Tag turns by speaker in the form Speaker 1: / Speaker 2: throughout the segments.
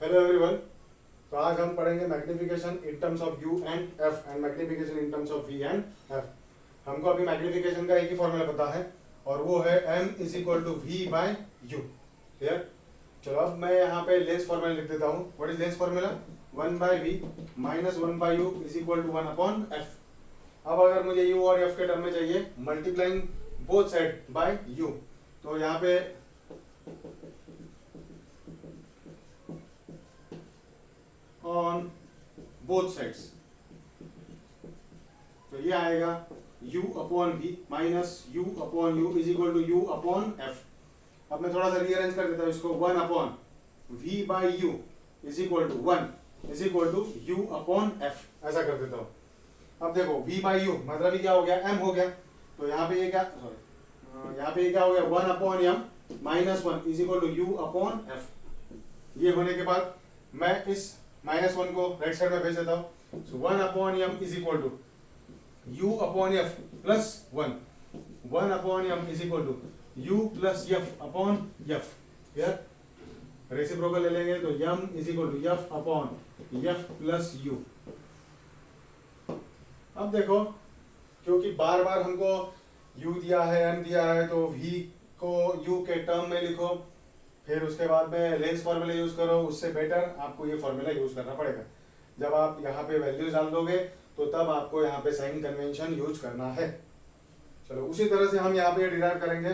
Speaker 1: Hello everyone. तो आज हम पढ़ेंगे magnification in terms of u and f and magnification in terms of v and f. हमको अभी मैग्निफिकेशन का एक ही फॉर्मूला पता है और वो है m is equal to v by u. Clear. चलो अब मैं यहाँ पे लेंस फॉर्मूला लिख देता हूँ। What is lens formula? 1 by v minus 1 by u is equal to 1 upon f. अब अगर मुझे u और f के टर्म में चाहिए multiplying both side by u, तो यहाँ पे ऑन बोथ साइड्स, तो ये आएगा u upon v minus u upon u is equal to u upon f। अब मैं थोड़ा सा रीअरेंज कर देता हूँ इसको। 1 upon v by u is equal to 1 is equal to u upon f, ऐसा कर देता हूँ। अब देखो v बाई u मतलब ये क्या हो गया? m हो गया। तो यहाँ पे ये क्या, सॉरी यहाँ पे ये क्या हो गया? 1 upon m minus 1 is equal to u upon f। ये होने के बाद मैं इस माइनस 1 को राइट साइड में भेज देता हूँ। So 1 upon m is equal to u upon f plus 1। 1 upon m is equal to u plus f upon f। Clear. Reciprocal ले लेंगे तो m is equal to f upon f plus u। अब देखो, क्योंकि बार बार हमको u दिया है m दिया है, तो v को u के टर्म में लिखो, फिर उसके बाद में लेंस फॉर्मूला यूज करो। उससे बेटर आपको ये फॉर्मूला यूज करना पड़ेगा। जब आप यहाँ पे वैल्यूज डाल दोगे तो तब आपको यहाँ पे साइन कन्वेंशन यूज करना है। चलो उसी तरह से हम यहाँ पे डिराइव करेंगे।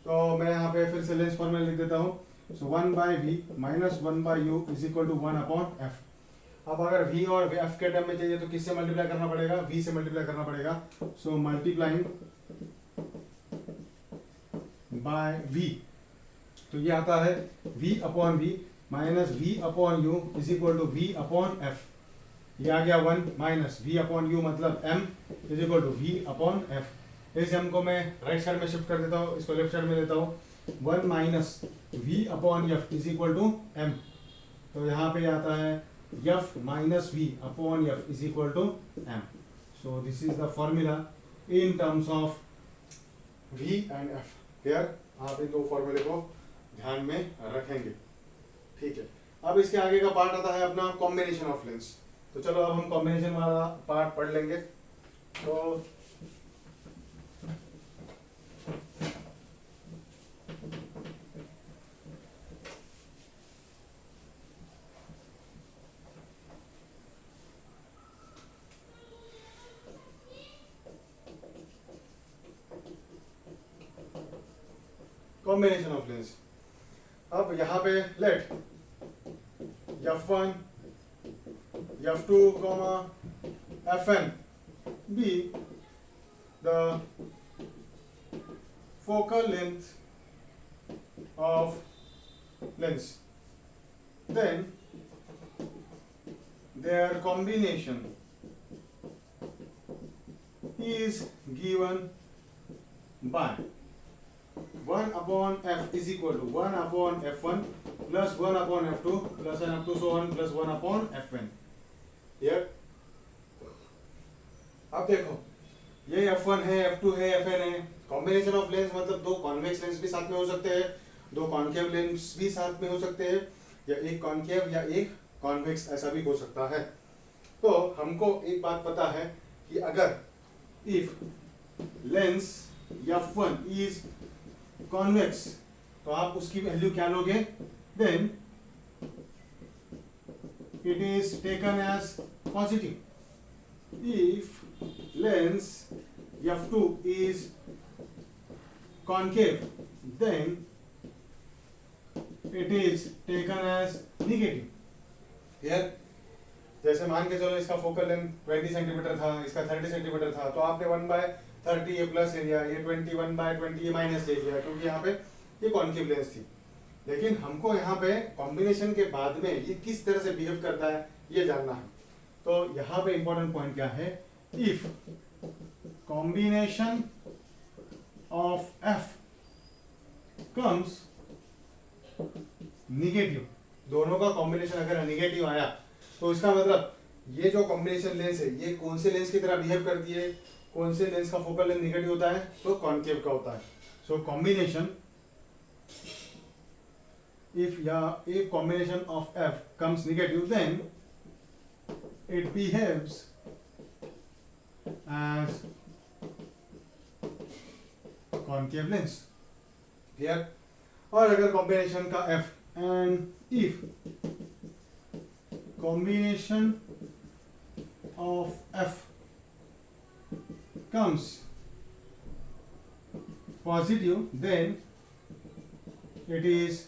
Speaker 1: तो मैं यहाँ पे फिर से लेंस फॉर्मूला लिख देता हूँ। So 1 by v minus 1 by u is equal to 1 upon f. अब अगर v और f के टर्म में चाहिए तो किससे मल्टीप्लाई करना पड़ेगा? v से मल्टीप्लाई करना पड़ेगा। सो मल्टीप्लाइंग बाय v, तो ये आता है v upon v minus v upon u is equal to v upon f। ये आ गया 1 माइनस v अपॉन u मतलब m is equal to v upon f। इस m को मैं राइट साइड में शिफ्ट कर देता हूँ, इसको लेफ्ट साइड में लेता हूँ। 1 minus v upon f is equal to m। तो यहाँ पे आता है f minus v upon f is equal to m। So this is the formula in terms of v and f। Clear. आप इन दो फॉर्मूले को ध्यान में रखेंगे। ठीक है। अब इसके आगे का पार्ट आता है अपना कॉम्बिनेशन ऑफ लेंस। तो चलो अब हम कॉम्बिनेशन वाला पार्ट पढ़ लेंगे। तो कॉम्बिनेशन ऑफ लेंस। अब यहाँ पे late f1 f2 fn be the focal length of lens, then their combination is given by 1 upon f is equal to 1 upon f1 plus 1 upon f2 plus and up to so on plus 1 upon fn। Here, अब देखो ये f1 है, f2 है, fn है। Combination of lens मतलब दो convex lens भी साथ में हो सकते हैं, दो कॉन्केव लेंस भी साथ में हो सकते हैं, या एक कॉन्केव या एक कॉन्वेक्स, ऐसा भी हो सकता है। तो हमको एक बात पता है कि अगर if lens f1 is convex तो आप उसकी वैल्यू क्या लोगे? Then it is taken as positive. If lens f2 is concave then it is taken as negative. Clear. जैसे मान के चलो इसका फोकल लेंथ 20 सेंटीमीटर था, इसका 30 सेंटीमीटर था, तो आपने 1/30 ये प्लस ले लिया, ये 21/20 ये माइनस ले लिया, क्योंकि यहाँ पे ये कॉन्केव लेंस थी। लेकिन हमको यहाँ पे कॉम्बिनेशन के बाद में ये किस तरह से बिहेव करता है ये जानना है। तो यहाँ पे इंपॉर्टेंट पॉइंट क्या है? If combination of f comes negative, दोनों का कॉम्बिनेशन अगर निगेटिव आया तो इसका मतलब ये जो कॉम्बिनेशन लेंस है ये कौन से लेंस की तरह बिहेव करती है? कौन से लेंस का फोकल लेंथ निगेटिव होता है? तो कॉन्केव का होता है। So combination if combination of f comes negative, then it behaves as concave lens. Clear? और अगर combination का f and if combination of f comes positive, then it is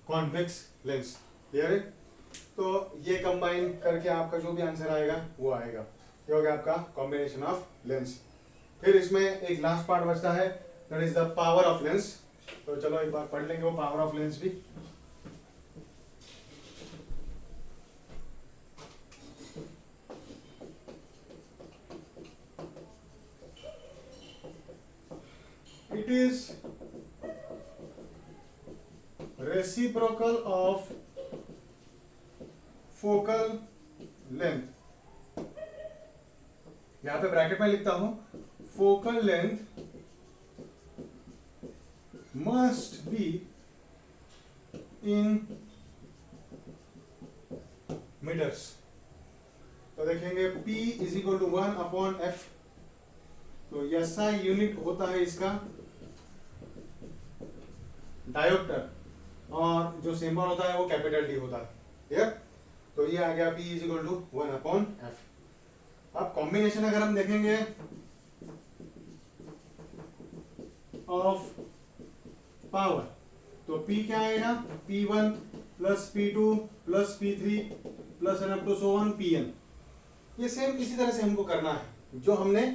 Speaker 1: convex lens. Clear है? तो ये combine करके आपका जो भी आंसर आएगा वो आएगा. ये हो गया आपका कॉम्बिनेशन ऑफ लेंस. फिर इसमें एक लास्ट पार्ट बचता है, that is the power of lens. तो चलो एक बार पढ़ लेंगे वो पावर ऑफ लेंस भी. It is reciprocal of focal length. यहां पे ब्रैकेट में लिखता हूं, focal length must be in meters. तो देखेंगे P is equal to 1 upon F. तो SI यूनिट होता है इसका डायोप्टर, और जो सिंबल होता है वो कैपिटल डी होता है. ठीक है? तो ये आ गया P is equal to 1 upon F. अब कॉम्बिनेशन अगर हम देखेंगे ऑफ पावर, तो P क्या आएगा? P1 plus P2 plus P3 plus n up to so on Pn. ये सेम इसी तरह से हमको करना है जो हमने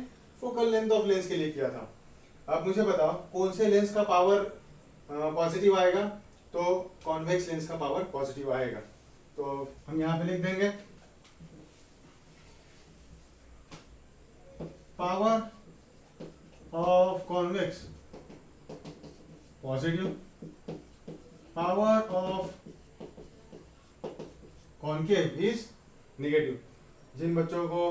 Speaker 1: फोकल लेंथ ऑफ लेंस के लिए किया था. अब मुझे बताओ कौन से लेंस का पावर पॉजिटिव आएगा? तो कॉन्वेक्स लेंस का पावर पॉजिटिव आएगा. तो हम यहां पे लिख देंगे power of convex positive, power of concave is negative. जिन बच्चों को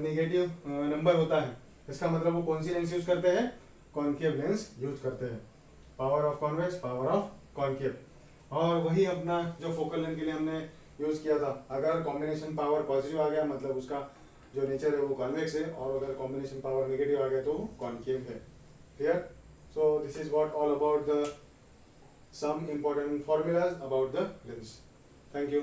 Speaker 1: नेगेटिव नंबर होता है इसका मतलब वो कौन सी लेंस यूज करते हैं? कॉन्केव लेंस यूज करते हैं. Power of convex, power of concave. और वही अपना जो फोकल लेंथ के लिए हमने यूज किया था. अगर कॉम्बिनेशन पावर पॉजिटिव आ गया मतलब उसका जो नेचर है वो कॉन्वेक्स है, और अगर कॉम्बिनेशन पावर नेगेटिव आ गया तो कॉन्केव है. Clear? So this is what all about the some important formulas about the lens. Thank you.